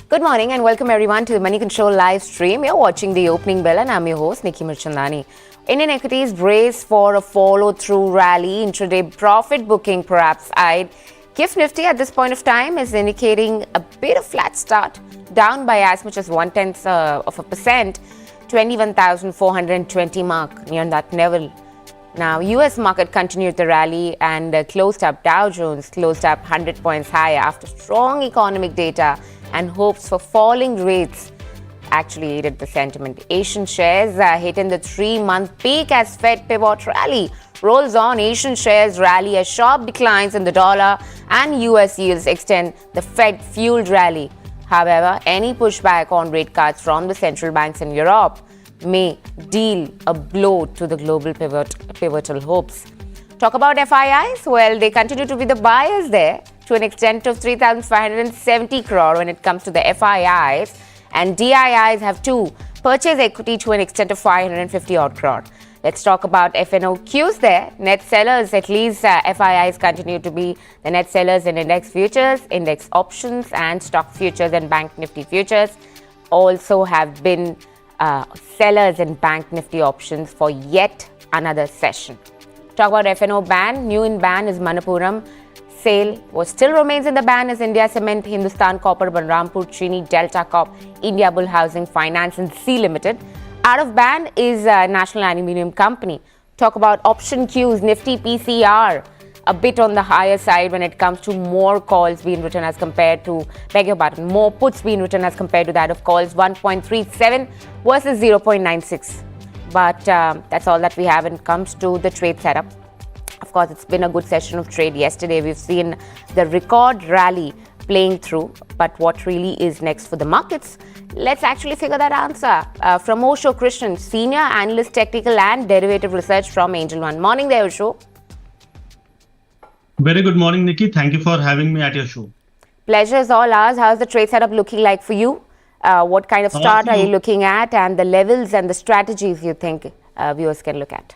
Good morning and welcome everyone to the Moneycontrol live stream. You're watching the opening bell and I'm your host Nikki Mirchandani. Indian equities brace for a follow-through rally. Intraday profit booking perhaps eyed. GIFT Nifty at this point of time is indicating a bit of flat start, down by as much as 0.1%, 21,420 mark near that level. Now, US market continued the rally and closed up. Dow Jones closed up 100 points higher after strong economic data and hopes for falling rates actually aided the sentiment. Asian shares hit in the 3-month peak as Fed pivot rally rolls on. Asian shares rally as sharp declines in the dollar and US yields extend the Fed-fueled rally. However, any pushback on rate cuts from the central banks in Europe may deal a blow to the global pivotal hopes. Talk about FIIs. Well, they continue to be the buyers there to an extent of 3,570 crore when it comes to the FIIs, and DIIs have too purchased equity to an extent of 550 odd crore. Let's talk about FNOQs there. Net sellers, at least FIIs continue to be the net sellers in index futures, index options and stock futures, and Bank Nifty futures also have been sellers in Bank Nifty options for yet another session. Talk about FNO ban. New in ban is Manappuram. Sale still remains in the ban is India Cement, Hindustan Copper, Balrampur Chini, Delta Corp, India Bull Housing Finance and C Limited. Out of ban is National Aluminium Company. Talk about option queues. Nifty PCR a bit on the higher side when it comes to more calls being written as compared to, more puts being written as compared to that of calls, 1.37 versus 0.96. But that's all that we have when it comes to the trade setup. Of course, it's been a good session of trade yesterday. We've seen the record rally playing through. But what really is next for the markets? Let's actually figure that answer. From Osho, Krishan, Senior Analyst Technical and Derivative Research from Angel One. Morning there, Osho. Very good morning, Nikki. Thank you for having me at your show. Pleasure is all ours. How's the trade setup looking like for you? What kind of start are you looking at, and the levels and the strategies you think viewers can look at?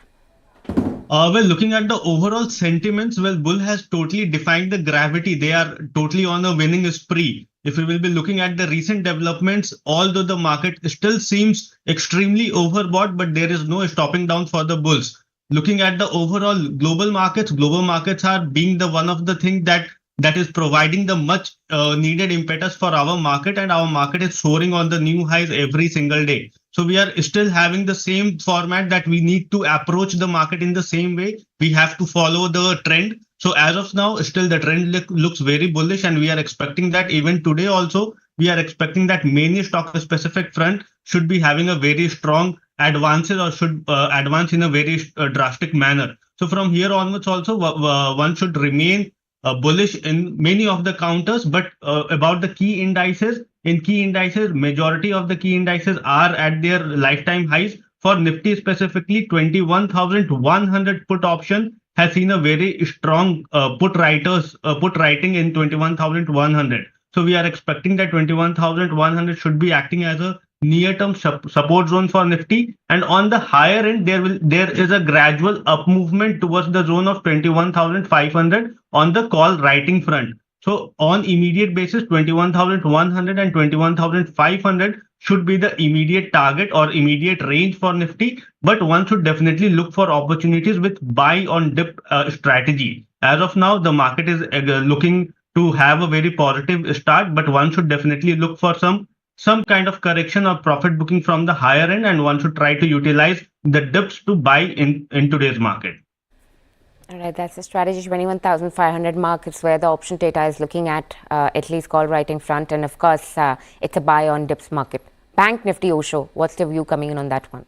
Well, looking at the overall sentiments, well, Bull has totally defined the gravity. They are totally on a winning spree. If we will be looking at the recent developments, although the market still seems extremely overbought, but there is no stopping down for the Bulls. Looking at the overall global markets are being the one of the things that is providing the much needed impetus for our market, and our market is soaring on the new highs every single day. So we are still having the same format that we need to approach the market in the same way. We have to follow the trend. So as of now, still the trend looks very bullish, and we are expecting that even today also, we are expecting that many stock specific front should be having a very strong advances or should advance in a very drastic manner. So from here onwards also, one should remain bullish in many of the counters, but about the key indices, majority of the key indices are at their lifetime highs. For Nifty specifically, 21,100 put option has seen a very strong put writing in 21,100. So we are expecting that 21,100 should be acting as a near-term support zone for Nifty, and on the higher end there is a gradual up movement towards the zone of 21,500 on the call writing front. So on immediate basis, 21,100 and 21,500 should be the immediate target or immediate range for Nifty, but one should definitely look for opportunities with buy on dip strategy. As of now, the market is looking to have a very positive start, but one should definitely look for some kind of correction or profit booking from the higher end, and one should try to utilize the dips to buy in today's market. All right, that's the strategy. 21,500 mark is where the option data is looking at least call writing front, and of course it's a buy on dips market. Bank Nifty, Osho, what's the view coming in on that one?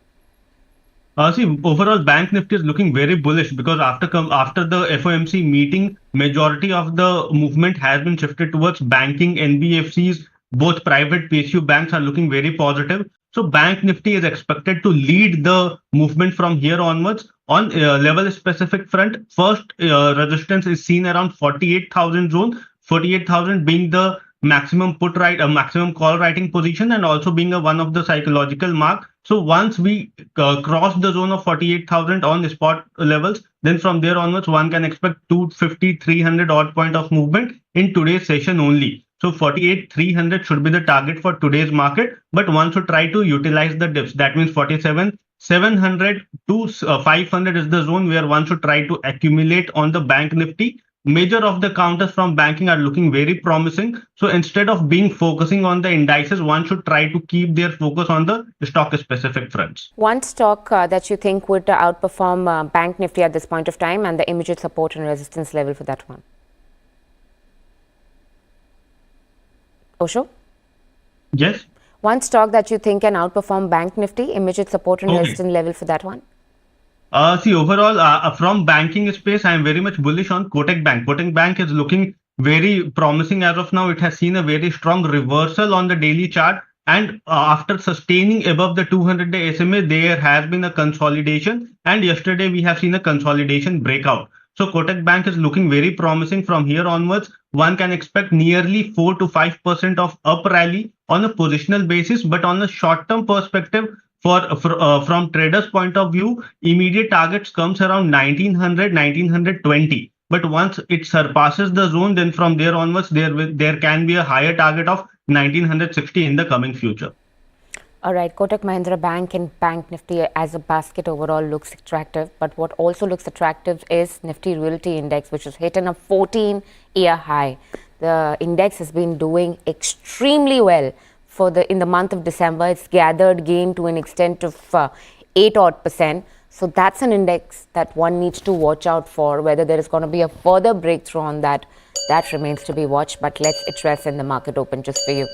See, overall Bank Nifty is looking very bullish because after the FOMC meeting, majority of the movement has been shifted towards banking, NBFCs. Both private PSU banks are looking very positive. So Bank Nifty is expected to lead the movement from here onwards. On level specific front, first resistance is seen around 48,000 zone, 48,000 being the maximum maximum call writing position, and also being one of the psychological mark. So once we cross the zone of 48,000 on the spot levels, then from there onwards one can expect 250, 300 odd point of movement in today's session only. So 48,300 should be the target for today's market, but one should try to utilize the dips. That means 47,700 to 500 is the zone where one should try to accumulate on the bank Nifty. Major of the counters from banking are looking very promising. So instead of being focusing on the indices, one should try to keep their focus on the stock specific fronts. One stock that you think would outperform Bank Nifty at this point of time, and the immediate support and resistance level for that one? Osho? Yes. One stock that you think can outperform Bank Nifty, immediate support and resistance level for that one? See, overall, from banking space, I am very much bullish on Kotak Bank. Kotak Bank is looking very promising as of now. It has seen a very strong reversal on the daily chart. And after sustaining above the 200-day SMA, there has been a consolidation. And yesterday, we have seen a consolidation breakout. So Kotak Bank is looking very promising from here onwards. One can expect nearly 4 to 5% of up rally on a positional basis. But on a short-term perspective, from traders' point of view, immediate targets comes around 1900, 1920. But once it surpasses the zone, then from there onwards, there can be a higher target of 1960 in the coming future. All right, Kotak Mahindra Bank and Bank Nifty as a basket overall looks attractive. But what also looks attractive is Nifty Realty Index, which has hit a 14-year high. The index has been doing extremely well. In the month of December, it's gathered gain to an extent of 8% So that's an index that one needs to watch out for. Whether there is going to be a further breakthrough on that, that remains to be watched. But let's address in the market open just for you.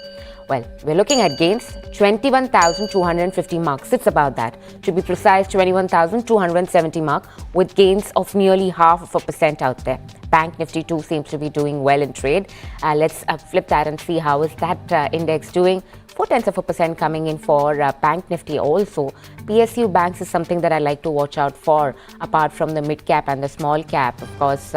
Well, we're looking at gains, 21,250 marks. It's about that. To be precise, 21,270 mark with gains of nearly 0.5% out there. Bank Nifty too seems to be doing well in trade. Let's flip that and see how is that index doing. 0.4% coming in for Bank Nifty also. PSU banks is something that I like to watch out for, apart from the mid cap and the small cap. Of course,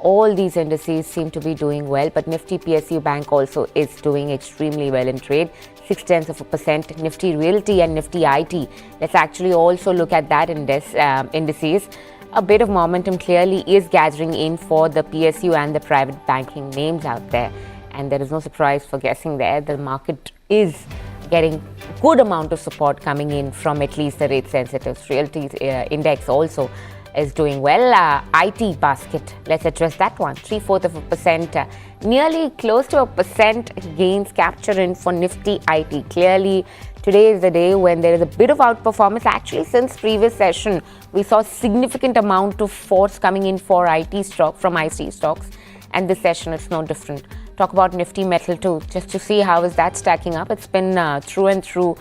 all these indices seem to be doing well, but Nifty PSU Bank also is doing extremely well in trade, 0.6%. Nifty Realty and Nifty IT. Let's actually also look at that indices. A bit of momentum clearly is gathering in for the PSU and the private banking names out there. And there is no surprise for guessing there. The market is getting good amount of support coming in from at least the rate sensitives. Realty index also is doing well. IT basket, let's address that one. 0.75%, nearly close to 1% gains capture in for Nifty IT. Clearly, today is the day when there is a bit of outperformance. Actually, since previous session, we saw significant amount of force coming in for IT stocks, and this session it's no different. Talk about Nifty Metal too, just to see how is that stacking up. It's been through and through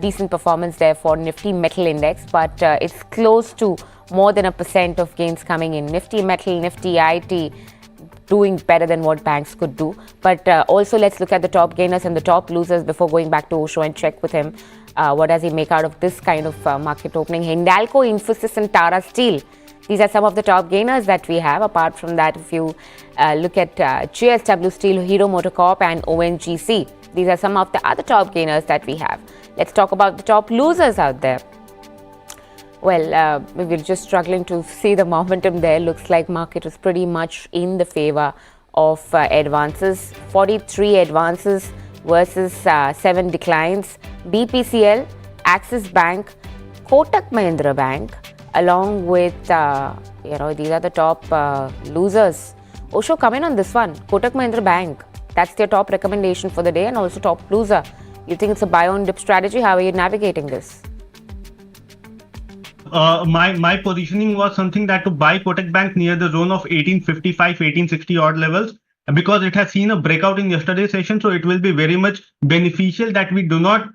decent performance there for Nifty Metal Index, but it's close to more than 1% of gains coming in. Nifty Metal, Nifty IT doing better than what banks could do. But also let's look at the top gainers and the top losers before going back to Osho and check with him what does he make out of this kind of market opening. Hindalco, Infosys and Tata Steel. These are some of the top gainers that we have. Apart from that, if you look at JSW Steel, Hero Motocorp and ONGC, these are some of the other top gainers that we have. Let's talk about the top losers out there. Well, we're just struggling to see the momentum there. Looks like market is pretty much in the favor of advances. 43 advances versus 7 declines. BPCL, Axis Bank, Kotak Mahindra Bank, along with, these are the top losers. Osho, come in on this one. Kotak Mahindra Bank, that's their top recommendation for the day and also top loser. You think it's a buy on dip strategy? How are you navigating this? My positioning was something that to buy Kotak Bank near the zone of 1855, 1860 odd levels, because it has seen a breakout in yesterday's session. So it will be very much beneficial that we do not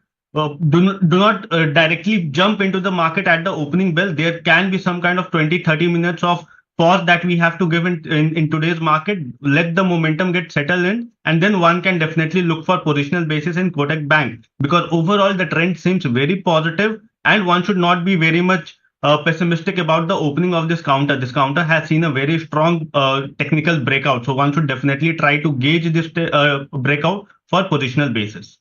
directly jump into the market at the opening bell. There can be some kind of 20-30 minutes of pause that we have to give in today's market. Let the momentum get settled in, and then one can definitely look for positional basis in Kotak Bank, because overall the trend seems very positive and one should not be very much pessimistic about the opening of this counter. This counter has seen a very strong technical breakout, so one should definitely try to gauge this breakout for positional basis.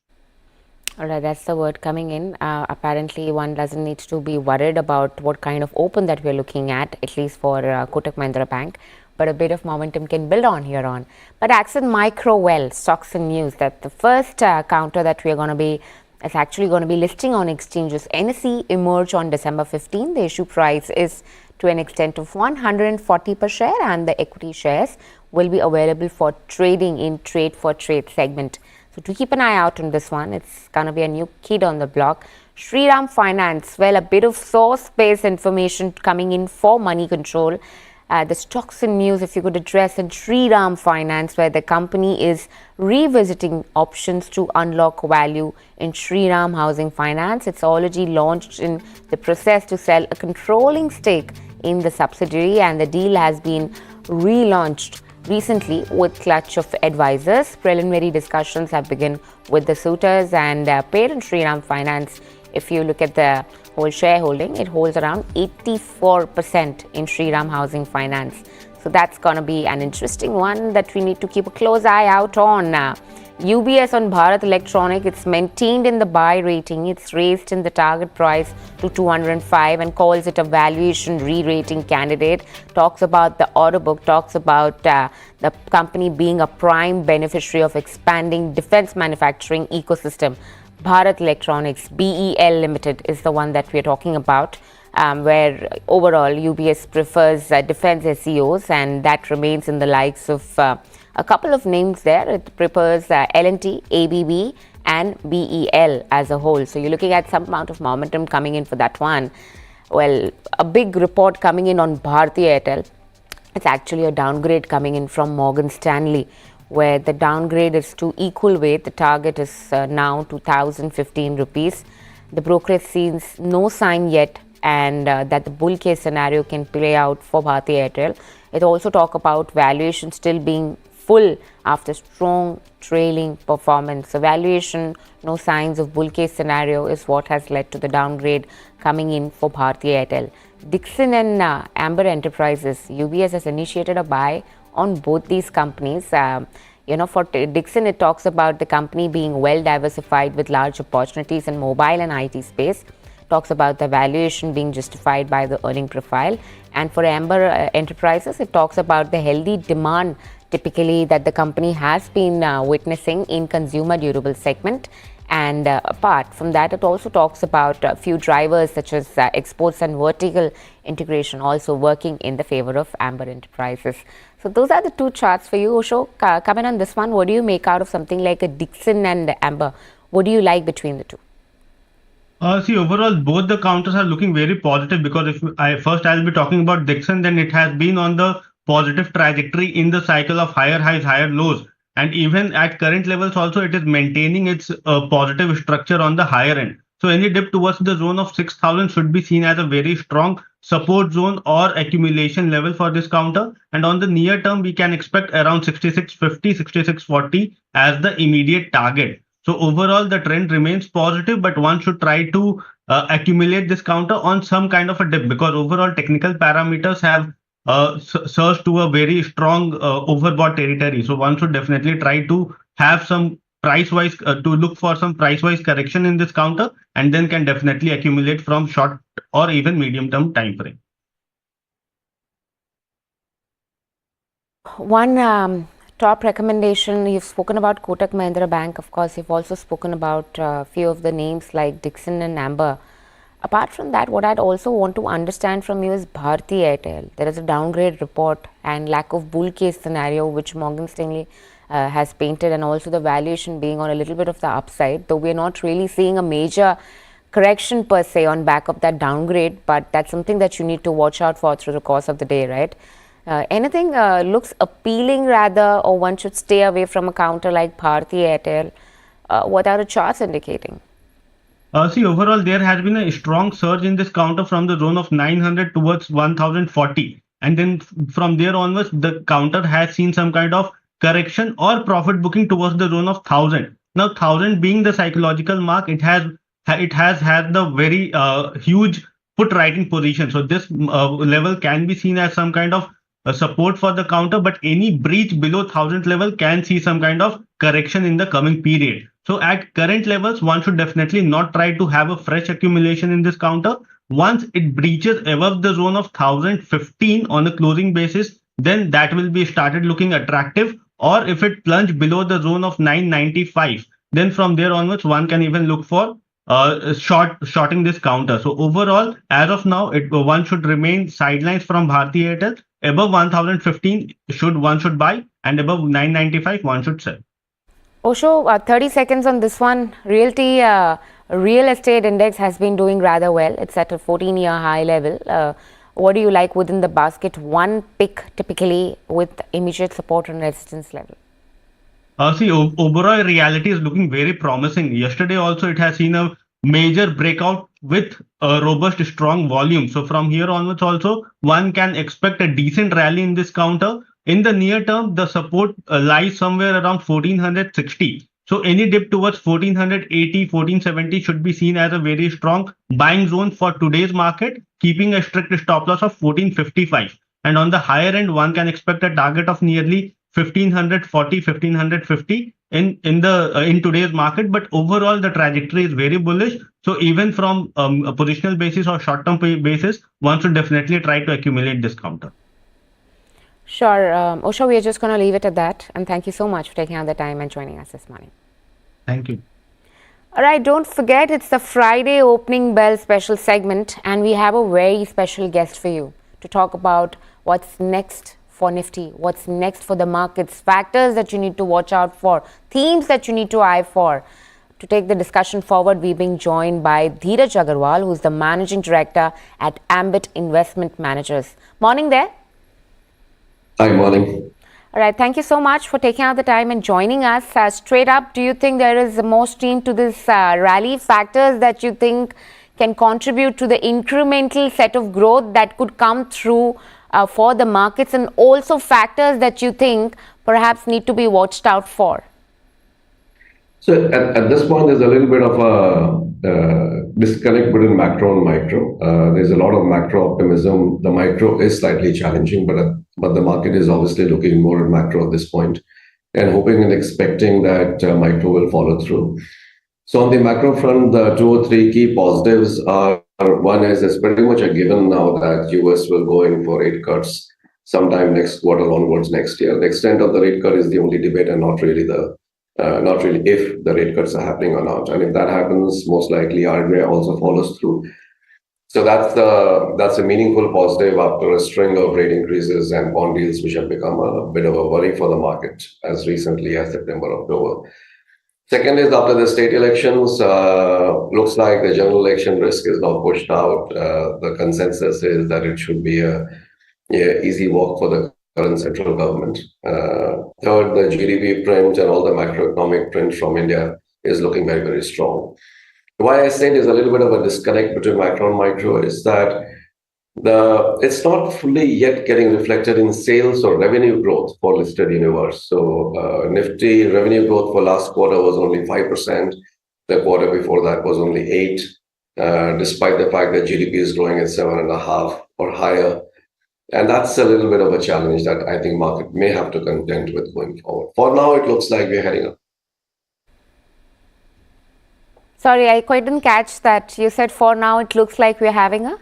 All right, that's the word coming in. Apparently, one doesn't need to be worried about what kind of open that we're looking at least for Kotak Mahindra Bank. but a bit of momentum can build on here on. But Accent Micro, well, stocks and news, that the first counter that we are going to be is actually going to be listing on exchanges. NSE emerged on December 15. The issue price is to an extent of 140 per share, and the equity shares will be available for trading in trade for trade segment. So to keep an eye out on this one, it's going to be a new kid on the block. Shriram Finance, well, a bit of source-based information coming in for Moneycontrol. The stocks and news, if you could address in Shriram Finance, where the company is revisiting options to unlock value in Shriram Housing Finance. It's already launched in the process to sell a controlling stake in the subsidiary, and the deal has been relaunched recently with clutch of advisors. Preliminary discussions have begun with the suitors, and parent Shriram Finance, if you look at the whole shareholding, it holds around 84% in Shriram Housing Finance. So that's going to be an interesting one that we need to keep a close eye out on. UBS on Bharat Electronics, it's maintained in the buy rating. It's raised in the target price to 205 and calls it a valuation re-rating candidate. Talks about the order book, talks about the company being a prime beneficiary of expanding defense manufacturing ecosystem. Bharat Electronics, BEL Limited is the one that we are talking about, where overall UBS prefers defense SEOs, and that remains in the likes of a couple of names there. It prefers L&T, ABB and BEL as a whole. So you're looking at some amount of momentum coming in for that one. Well, a big report coming in on Bharti Airtel. It's actually a downgrade coming in from Morgan Stanley, where the downgrade is to equal weight. The target is now 2,015 rupees. The brokerage sees no sign yet, and that the bull case scenario can play out for Bharti Airtel. It also talk about valuation still being full after strong trailing performance. So valuation, no signs of bull case scenario is what has led to the downgrade coming in for Bharti Airtel. Dixon and Amber Enterprises, UBS has initiated a buy on both these companies. For Dixon, it talks about the company being well diversified with large opportunities in mobile and IT space. Talks about the valuation being justified by the earning profile. And for Amber Enterprises, it talks about the healthy demand typically that the company has been witnessing in consumer durable segment. And apart from that, it also talks about a few drivers such as exports and vertical integration also working in the favor of Amber Enterprises. So those are the two charts for you, Osho. Coming on this one, what do you make out of something like a Dixon and Amber? What do you like between the two? See, overall, both the counters are looking very positive, because if I'll be talking about Dixon, then it has been on the positive trajectory in the cycle of higher highs, higher lows. And even at current levels also, it is maintaining its positive structure on the higher end. So any dip towards the zone of 6,000 should be seen as a very strong support zone or accumulation level for this counter. And on the near term, we can expect around 6650, 6640 as the immediate target. So overall, the trend remains positive, but one should try to accumulate this counter on some kind of a dip, because overall technical parameters have surged to a very strong overbought territory. So one should definitely try to have some price-wise, to look for some price-wise correction in this counter, and then can definitely accumulate from short or even medium-term time frame. One top recommendation, you've spoken about Kotak Mahindra Bank. Of course, you've also spoken about a few of the names like Dixon and Amber. Apart from that, what I'd also want to understand from you is Bharti Airtel. There is a downgrade report and lack of bull case scenario which Morgan Stanley has painted, and also the valuation being on a little bit of the upside, though we're not really seeing a major correction per se on back of that downgrade, but that's something that you need to watch out for through the course of the day, right? Anything looks appealing rather, or one should stay away from a counter like Bharti Airtel? What are the charts indicating? See, overall, there has been a strong surge in this counter from the zone of 900 towards 1040. And then from there onwards, the counter has seen some kind of correction or profit booking towards the zone of 1000. Now, 1000 being the psychological mark, it has had the very huge put writing position. So this level can be seen as some kind of support for the counter, but any breach below 1000 level can see some kind of correction in the coming period. So at current levels, one should definitely not try to have a fresh accumulation in this counter. Once it breaches above the zone of 1015 on a closing basis, then that will be started looking attractive. Or if it plunged below the zone of 995, then from there onwards, one can even look for shorting this counter. So overall, as of now, one should remain sidelines from Bharti Airtel. Above 1015 one should buy, and above 995 one should sell. Osho, 30 seconds on this one. Real estate index has been doing rather well. It's at a 14-year high level. What do you like within the basket? One pick typically with immediate support and resistance level. Overall reality is looking very promising. Yesterday also it has seen a major breakout with a robust, strong volume. So from here onwards also, one can expect a decent rally in this counter. In the near term, the support lies somewhere around 1460. So any dip towards 1480, 1470 should be seen as a very strong buying zone for today's market, keeping a strict stop loss of 1455. And on the higher end, one can expect a target of nearly 1540, 1550 in today's market. But overall, the trajectory is very bullish. So even from a positional basis or short-term basis, one should definitely try to accumulate this counter. Sure. Osho, we are just going to leave it at that. And thank you so much for taking out the time and joining us this morning. Thank you. All right, don't forget, it's the Friday opening bell special segment, and we have a very special guest for you to talk about what's next for Nifty, what's next for the markets, factors that you need to watch out for, themes that you need to eye for. To take the discussion forward, we're being joined by Dhiraj Agarwal, who's the Managing Director at Ambit Investment Managers. Morning there. Hi, morning. All right, thank you so much for taking out the time and joining us. Straight up, do you think there is more steam to this rally? Factors that you think can contribute to the incremental set of growth that could come through for the markets, and also factors that you think perhaps need to be watched out for? So at this point, there's a little bit of a disconnect between macro and micro. There's a lot of macro optimism. The micro is slightly challenging, but the market is obviously looking more at macro at this point and hoping and expecting that micro will follow through. So on the macro front, the 2 or 3 key positives are, one is it's pretty much a given now that US will go in for rate cuts sometime next quarter onwards next year. The extent of the rate cut is the only debate, and not really if the rate cuts are happening or not. And if that happens, most likely RBI also follows through. So that's a meaningful positive after a string of rate increases and bond deals, which have become a bit of a worry for the market as recently as September, October. Second is, after the state elections, looks like the general election risk is now pushed out. The consensus is that it should be a easy walk for the current central government. Third, the GDP print and all the macroeconomic print from India is looking very, very strong. Why I say there's a little bit of a disconnect between macro and micro is that it's not fully yet getting reflected in sales or revenue growth for listed universe. So Nifty revenue growth for last quarter was only 5%. The quarter before that was only 8%, despite the fact that GDP is growing at 7.5% or higher. And that's a little bit of a challenge that I think market may have to contend with going forward. For now, it looks like we're heading up. Sorry, I quite didn't catch that. You said for now it looks like we're having a?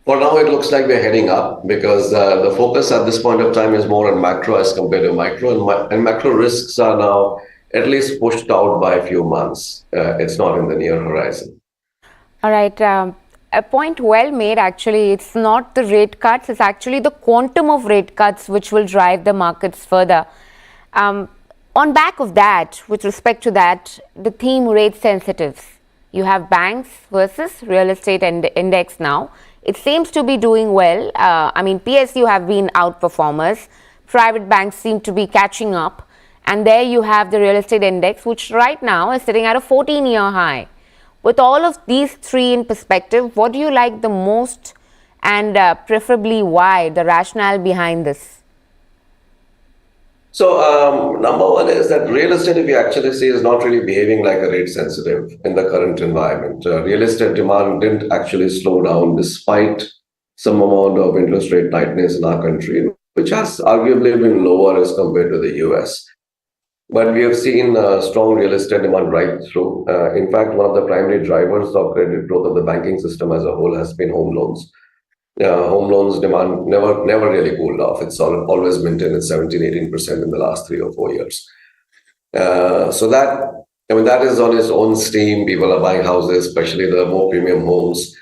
For now, it looks like we're heading up because the focus at this point of time is more on macro as compared to micro. And macro risks are now at least pushed out by a few months. It's not in the near horizon. All right. A point well made, actually. It's not the rate cuts, it's actually the quantum of rate cuts which will drive the markets further. On back of that, with respect to that, the theme rate sensitives. You have banks versus real estate index now. It seems to be doing well. PSU have been outperformers. Private banks seem to be catching up. And there you have the real estate index, which right now is sitting at a 14-year high. With all of these three in perspective, what do you like the most, and preferably why, the rationale behind this? So number one is that real estate, if you actually see, is not really behaving like a rate sensitive in the current environment. Real estate demand didn't actually slow down despite some amount of interest rate tightness in our country, which has arguably been lower as compared to the US. But we have seen strong real estate demand right through. In fact, one of the primary drivers of credit growth of the banking system as a whole has been home loans. Home loans demand never really cooled off. It's always maintained at 17-18% in the last 3 or 4 years. So that is on its own steam. People are buying houses, especially the more premium homes,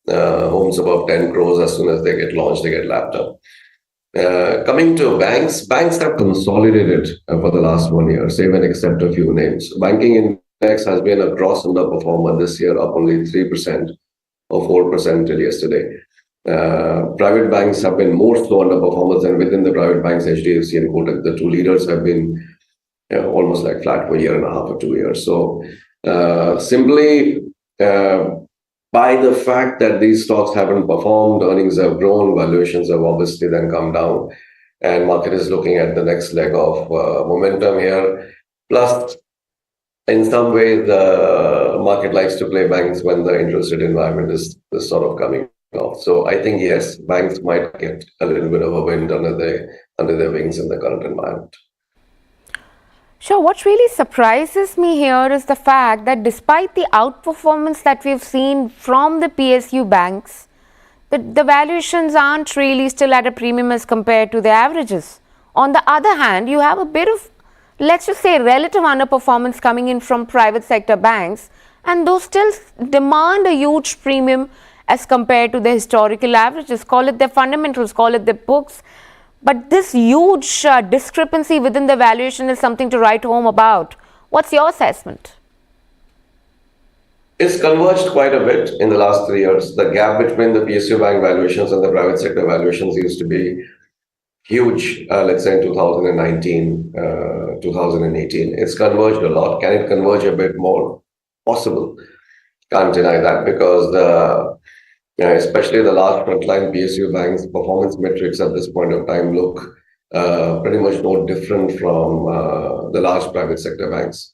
homes above 10 crores. As soon as they get launched, they get lapped up. Coming to banks have consolidated for the last 1 year, save and except a few names. Banking index has been a gross underperformer this year, up only 3% or 4% till yesterday. Private banks have been more so underperformers, and within the private banks, HDFC and Kotak, the two leaders have been almost like flat for a year and a half or 2 years. So simply by the fact that these stocks haven't performed, earnings have grown, valuations have obviously then come down, and market is looking at the next leg of momentum here. Plus, in some ways, the market likes to play banks when the interest rate environment is sort of coming off. So I think, yes, banks might get a little bit of a wind under their wings in the current environment. Sure. What really surprises me here is the fact that despite the outperformance that we've seen from the PSU banks, the valuations aren't really still at a premium as compared to the averages. On the other hand, you have a bit of, let's just say, relative underperformance coming in from private sector banks, and those still demand a huge premium as compared to the historical averages. Call it the fundamentals, call it the books. But this huge discrepancy within the valuation is something to write home about. What's your assessment? It's converged quite a bit in the last 3 years. The gap between the PSU bank valuations and the private sector valuations used to be huge, let's say in 2019, 2018. It's converged a lot. Can it converge a bit more? Possible. Can't deny that, because especially the large frontline PSU banks, performance metrics at this point of time look pretty much no different from the large private sector banks.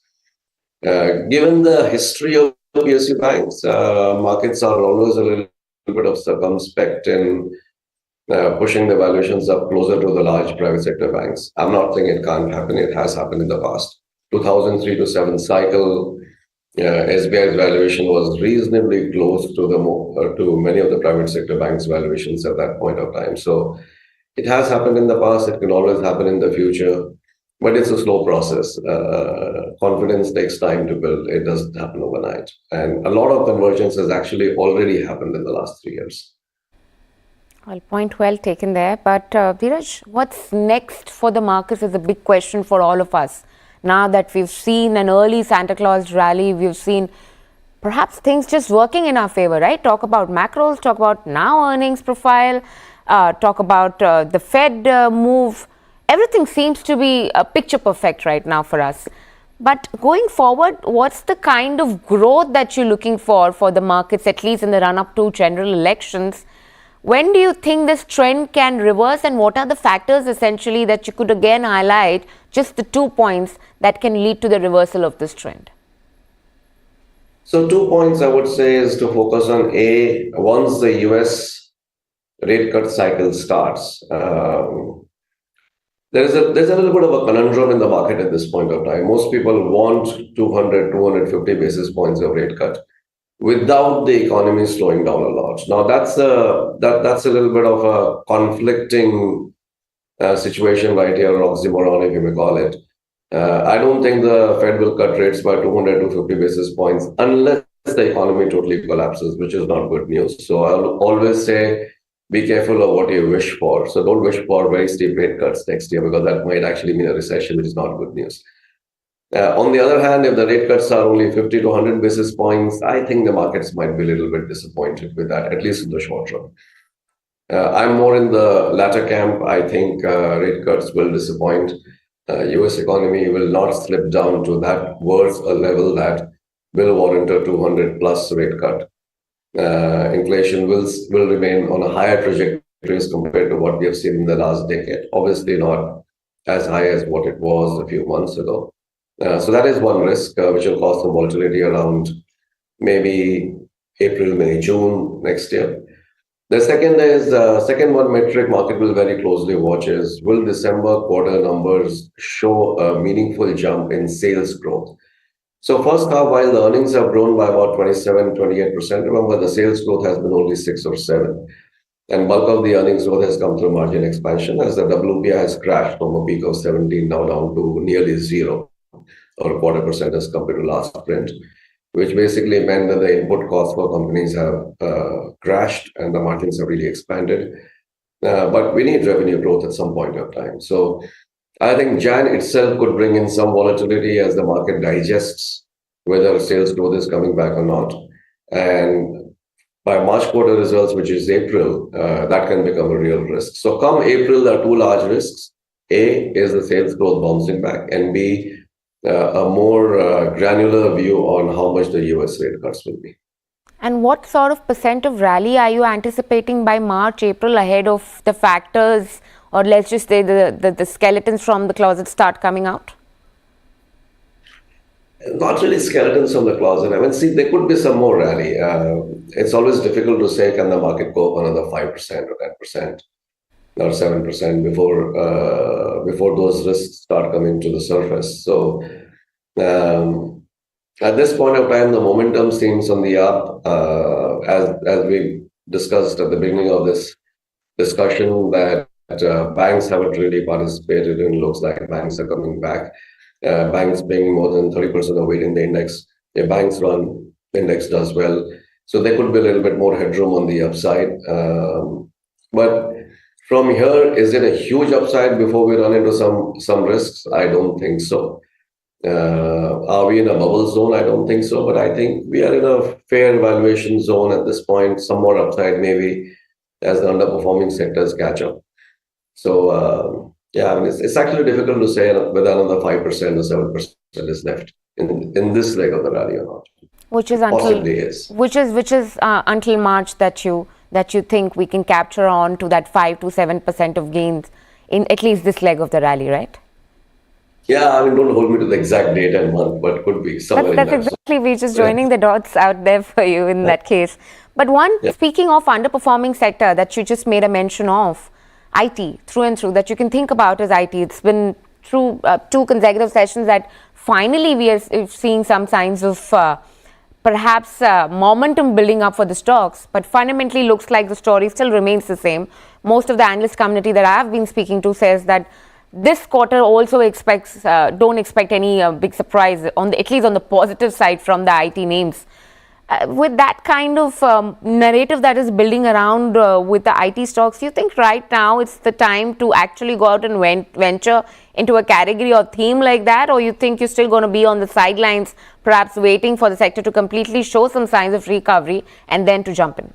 Given the history of PSU banks, markets are always a little bit of circumspect in pushing the valuations up closer to the large private sector banks. I'm not saying it can't happen. It has happened in the past. 2003 to 7 cycle, SBI's valuation was reasonably close to many of the private sector banks' valuations at that point of time. So it has happened in the past. It can always happen in the future, but it's a slow process. Confidence takes time to build. It doesn't happen overnight. And a lot of convergence has actually already happened in the last 3 years. Well, point well taken there. But Dhiraj, what's next for the markets is a big question for all of us. Now that we've seen an early Santa Claus rally, we've seen perhaps things just working in our favor, right? Talk about macros, talk about now earnings profile, talk about the Fed move. Everything seems to be picture perfect right now for us. But going forward, what's the kind of growth that you're looking for the markets, at least in the run-up to general elections? When do you think this trend can reverse, and what are the factors essentially that you could again highlight, just the 2 points that can lead to the reversal of this trend? So 2 points I would say is to focus on once the US rate cut cycle starts, there's a little bit of a conundrum in the market at this point of time. Most people want 200, 250 basis points of rate cut without the economy slowing down a lot. Now that's a little bit of a conflicting situation right here, or oxymoron, if you may call it. I don't think the Fed will cut rates by 200 to 50 basis points unless the economy totally collapses, which is not good news. So I'll always say, be careful of what you wish for. So don't wish for very steep rate cuts next year, because that might actually mean a recession, which is not good news. On the other hand, if the rate cuts are only 50 to 100 basis points, I think the markets might be a little bit disappointed with that, at least in the short run. I'm more in the latter camp. I think rate cuts will disappoint. US economy will not slip down to that worse a level that will warrant a 200 plus rate cut. Inflation will remain on a higher trajectory as compared to what we have seen in the last decade. Obviously not as high as what it was a few months ago. So that is one risk which will cause some volatility around maybe April, May, June next year. The second one metric market will very closely watch is, will December quarter numbers show a meaningful jump in sales growth? So first half, while the earnings have grown by about 27-28%, remember the sales growth has been only 6 or 7. And bulk of the earnings growth has come through margin expansion as the WPI has crashed from a peak of 17 now down to nearly zero or a quarter percent as compared to last print, which basically meant that the input costs for companies have crashed and the margins have really expanded. But we need revenue growth at some point of time. So I think Jan itself could bring in some volatility as the market digests whether sales growth is coming back or not. And by March quarter results, which is April, that can become a real risk. So come April, there are two large risks. A is the sales growth bouncing back, and B, a more granular view on how much the US rate cuts will be. And what sort of percent of rally are you anticipating by March, April ahead of the factors, or let's just say the skeletons from the closet start coming out? Not really skeletons from the closet. I mean, see, there could be some more rally. It's always difficult to say, can the market go up another 5% or 10% or 7% before those risks start coming to the surface. So at this point of time, the momentum seems on the up. As we discussed at the beginning of this discussion, that banks haven't really participated in. Looks like banks are coming back. Banks being more than 30% of weight in the index. If banks run, the index does well. So there could be a little bit more headroom on the upside. But from here, is it a huge upside before we run into some risks? I don't think so. Are we in a bubble zone? I don't think so. But I think we are in a fair valuation zone at this point. Some more upside maybe as the underperforming sectors catch up. So yeah, I mean, it's actually difficult to say whether another 5% or 7% is left in this leg of the rally or not. Which is until March that you think we can capture on to that 5 to 7% of gains in at least this leg of the rally, right? Yeah, I mean, don't hold me to the exact date and month, but could be somewhere that's in that. Exactly, we're just joining the dots out there for you in that case. But speaking of underperforming sector that you just made a mention of, IT, through and through, that you can think about as IT. It's been through 2 consecutive sessions that finally we are seeing some signs of perhaps momentum building up for the stocks, but fundamentally looks like the story still remains the same. Most of the analyst community that I have been speaking to says that this quarter also don't expect any big surprise, at least on the positive side from the IT names. With that kind of narrative that is building around with the IT stocks, you think right now it's the time to actually go out and venture into a category or theme like that, or you think you're still going to be on the sidelines, perhaps waiting for the sector to completely show some signs of recovery and then to jump in?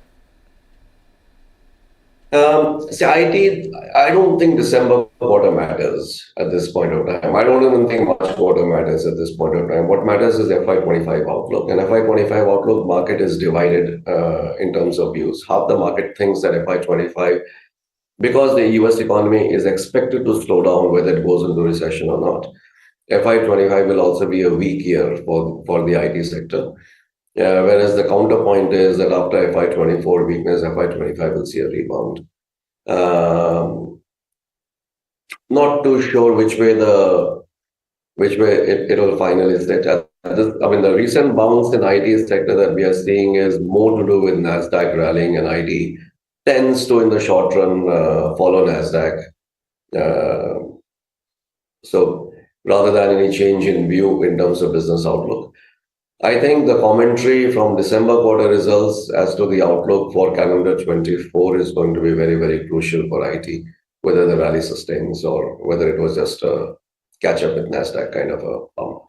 See, IT, I don't think December quarter matters at this point of time. I don't even think March quarter matters at this point of time. What matters is FY25 outlook. And FY25 outlook market is divided in terms of views. Half the market thinks that FY25, because the US economy is expected to slow down whether it goes into recession or not, FY25 will also be a weak year for the IT sector. Whereas the counterpoint is that after FY24 weakness, FY25 will see a rebound. Not too sure which way it will finally sit. I mean, the recent bounce in IT sector that we are seeing is more to do with Nasdaq rallying, and IT tends to, in the short run, follow Nasdaq. So rather than any change in view in terms of business outlook. I think the commentary from December quarter results as to the outlook for calendar 24 is going to be very, very crucial for IT, whether the rally sustains or whether it was just a catch up with Nasdaq kind of a pump.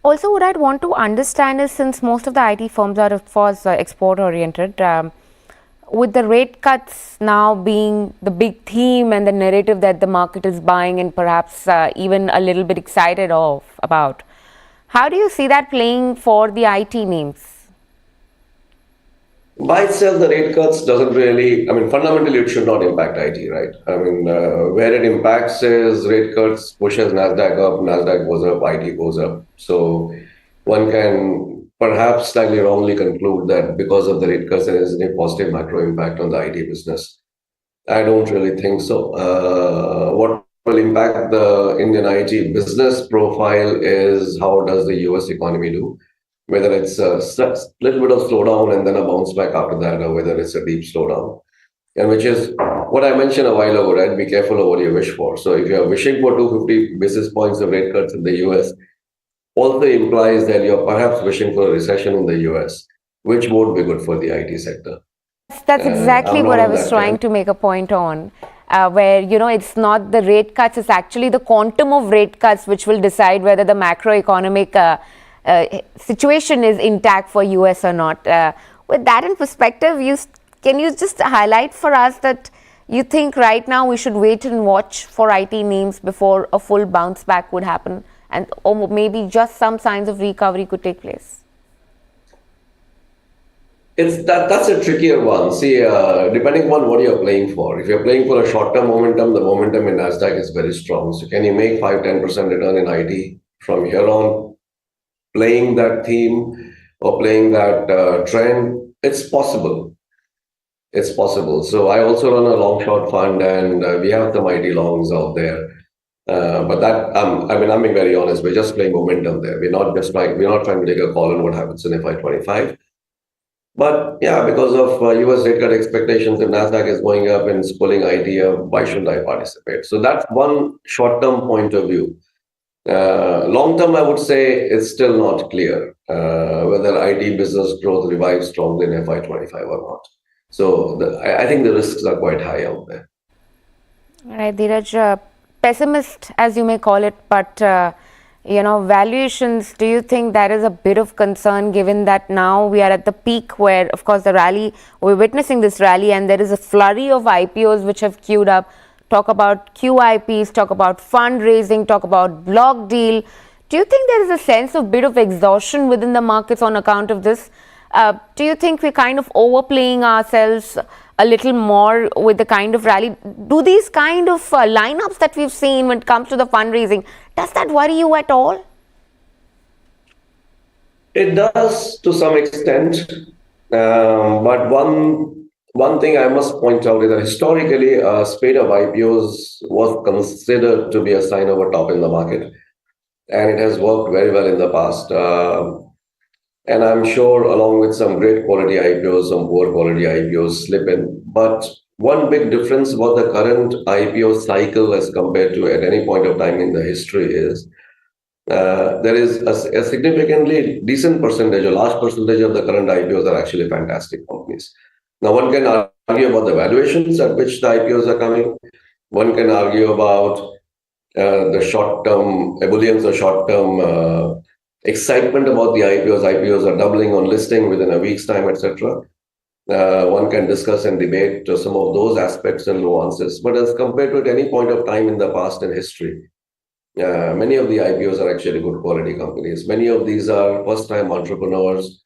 Also, what I'd want to understand is, since most of the IT firms are, of course, export oriented, with the rate cuts now being the big theme and the narrative that the market is buying and perhaps even a little bit excited about, how do you see that playing for the IT names? By itself, the rate cuts doesn't really, I mean, fundamentally, it should not impact IT, right? I mean, where it impacts is rate cuts pushes Nasdaq up, Nasdaq goes up, IT goes up. So one can perhaps slightly wrongly conclude that because of the rate cuts, there is a positive macro impact on the IT business. I don't really think so. What will impact the Indian IT business profile is how does the US economy do? Whether it's a little bit of slowdown and then a bounce back after that, or whether it's a deep slowdown. and which is what I mentioned a while ago, right? Be careful of what you wish for. So if you're wishing for 250 basis points of rate cuts in the US, also implies that you're perhaps wishing for a recession in the US, which won't be good for the IT sector. That's exactly I'm what not I in was that trying camp. to make a point on, where, it's not the rate cuts, it's actually the quantum of rate cuts which will decide whether the macroeconomic situation is intact for US or not. With that in perspective, can you just highlight for us that you think right now we should wait and watch for IT names before a full bounce back would happen, or maybe just some signs of recovery could take place? That's a trickier one. See, depending on what you're playing for. If you're playing for a short-term momentum, the momentum in Nasdaq is very strong. So can you make 5-10% return in IT from here on? Playing that theme or playing that trend, it's possible. It's possible. So I also run a long short fund, and we have some IT longs out there. But that, I'm being very honest. We're just playing momentum there. We're not trying to take a call on what happens in FY25. But yeah, because of US rate cut expectations, if Nasdaq is going up and it's pulling IT up, why shouldn't I participate? So that's one short-term point of view. Long-term, I would say it's still not clear whether IT business growth revives strongly in FY25 or not. So I think the risks are quite high out there. All right, Dhiraj, pessimist as you may call it, but valuations, do you think that is a bit of concern given that now we are at the peak where, of course, we're witnessing this rally and there is a flurry of IPOs which have queued up? Talk about QIPs, talk about fundraising, talk about block deal. Do you think there is a sense of bit of exhaustion within the markets on account of this? Do you think we're kind of overplaying ourselves a little more with the kind of rally? Do these kind of lineups that we've seen when it comes to the fundraising, does that worry you at all? It does to some extent. But one thing I must point out is that historically, a spate of IPOs was considered to be a sign of a top in the market. And it has worked very well in the past. And I'm sure along with some great quality IPOs, some poor quality IPOs slip in. But one big difference about the current IPO cycle as compared to at any point of time in the history is there is a significantly decent percentage, a large percentage of the current IPOs are actually fantastic companies. Now, one can argue about the valuations at which the IPOs are coming. One can argue about the short-term ebullience or short-term excitement about the IPOs. IPOs are doubling on listing within a week's time, etc. One can discuss and debate some of those aspects and nuances. But as compared to at any point of time in the past in history, many of the IPOs are actually good quality companies. Many of these are first-time entrepreneurs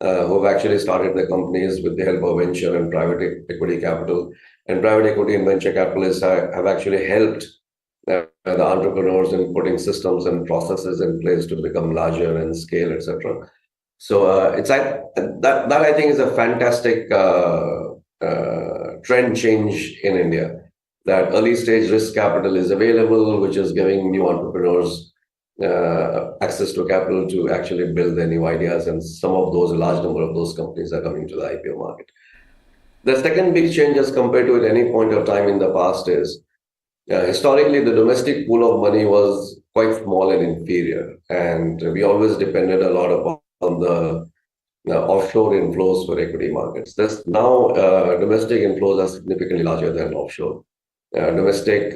who have actually started their companies with the help of venture and private equity capital. And private equity and venture capitalists have actually helped the entrepreneurs in putting systems and processes in place to become larger and scale, etc. So it's that I think is a fantastic trend change in India. That early stage risk capital is available, which is giving new entrepreneurs access to capital to actually build their new ideas, and some of those, a large number of those companies are coming to the IPO market. The second big change as compared to at any point of time in the past is historically the domestic pool of money was quite small and inferior, and we always depended a lot upon the offshore inflows for equity markets. Now domestic inflows are significantly larger than offshore. Domestic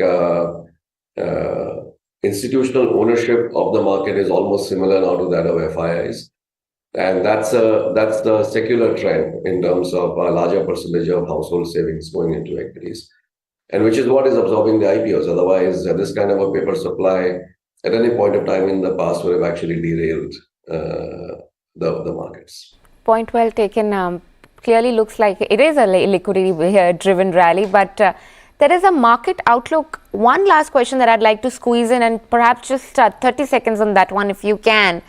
institutional ownership of the market is almost similar now to that of FIIs. And that's the secular trend in terms of a larger percentage of household savings going into equities, and which is what is absorbing the IPOs. Otherwise, this kind of a paper supply at any point of time in the past would have actually derailed the markets. Point well taken. Clearly looks like it is a liquidity-driven rally, but there is a market outlook. One last question that I'd like to squeeze in, and perhaps just 30 seconds on that one if you can.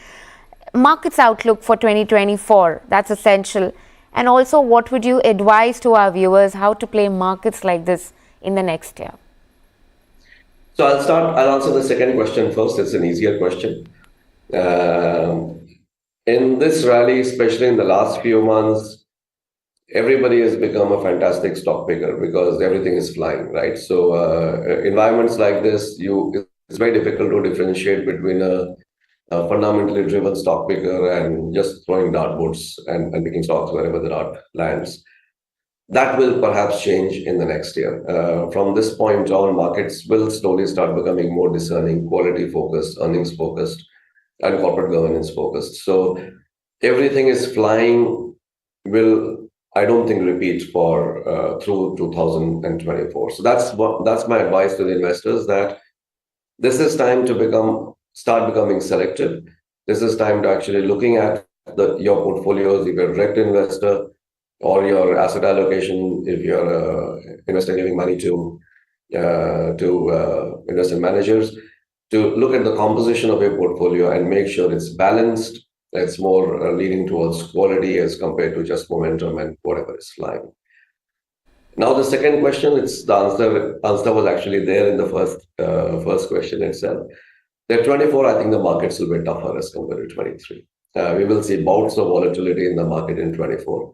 Markets outlook for 2024, that's essential. And also, what would you advise to our viewers how to play markets like this in the next year? So I'll answer the second question first. It's an easier question. In this rally, especially in the last few months, everybody has become a fantastic stock picker because everything is flying, right? So environments like this, it's very difficult to differentiate between a fundamentally driven stock picker and just throwing dartboards and picking stocks wherever the dart lands. That will perhaps change in the next year. From this point on, markets will slowly start becoming more discerning, quality focused, earnings focused, and corporate governance focused. So everything is flying will, I don't think, repeat for through 2024. So that's my advice to the investors, that this is time to start becoming selective. This is time to actually looking at your portfolios, if you're a direct investor, or your asset allocation, if you're investor giving money to investment managers, to look at the composition of your portfolio and make sure it's balanced, it's more leaning towards quality as compared to just momentum and whatever is flying. Now, the second question, the answer was actually there in the first question itself. The 24, I think the markets will be tougher as compared to 23. We will see bouts of volatility in the market in 24.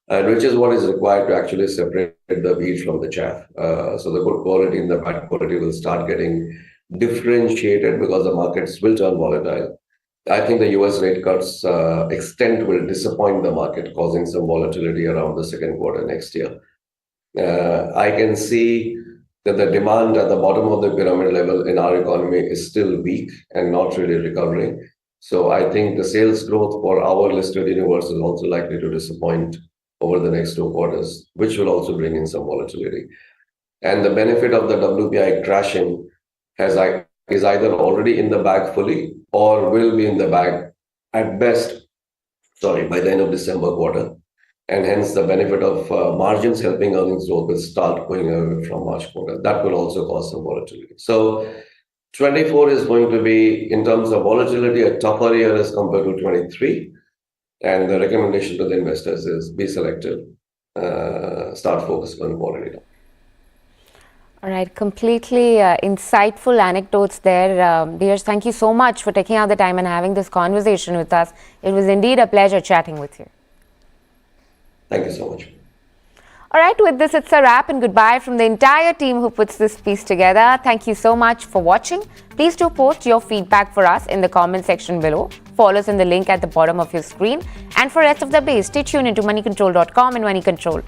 Which is what is required to actually separate the wheat from the chaff. So the good quality and the bad quality will start getting differentiated because the markets will turn volatile. I think the US rate cuts extent will disappoint the market, causing some volatility around the second quarter next year. I can see that the demand at the bottom of the pyramid level in our economy is still weak and not really recovering. So I think the sales growth for our listed universe is also likely to disappoint over the next 2 quarters, which will also bring in some volatility. And the benefit of the WPI crashing is either already in the bag fully or will be in the bag at best, by the end of December quarter. And hence the benefit of margins helping earnings growth will start going away from March quarter. That will also cause some volatility. So 24 is going to be, in terms of volatility, a tougher year as compared to 23. And the recommendation to the investors is be selective, start focusing on quality. All right, completely insightful anecdotes there. Dhiraj, thank you so much for taking out the time and having this conversation with us. It was indeed a pleasure chatting with you. Thank you so much. All right, with this, it's a wrap and goodbye from the entire team who puts this piece together. Thank you so much for watching. Please do post your feedback for us in the comment section below. Follow us in the link at the bottom of your screen. And for rest of the day, stay tuned into moneycontrol.com and Moneycontrol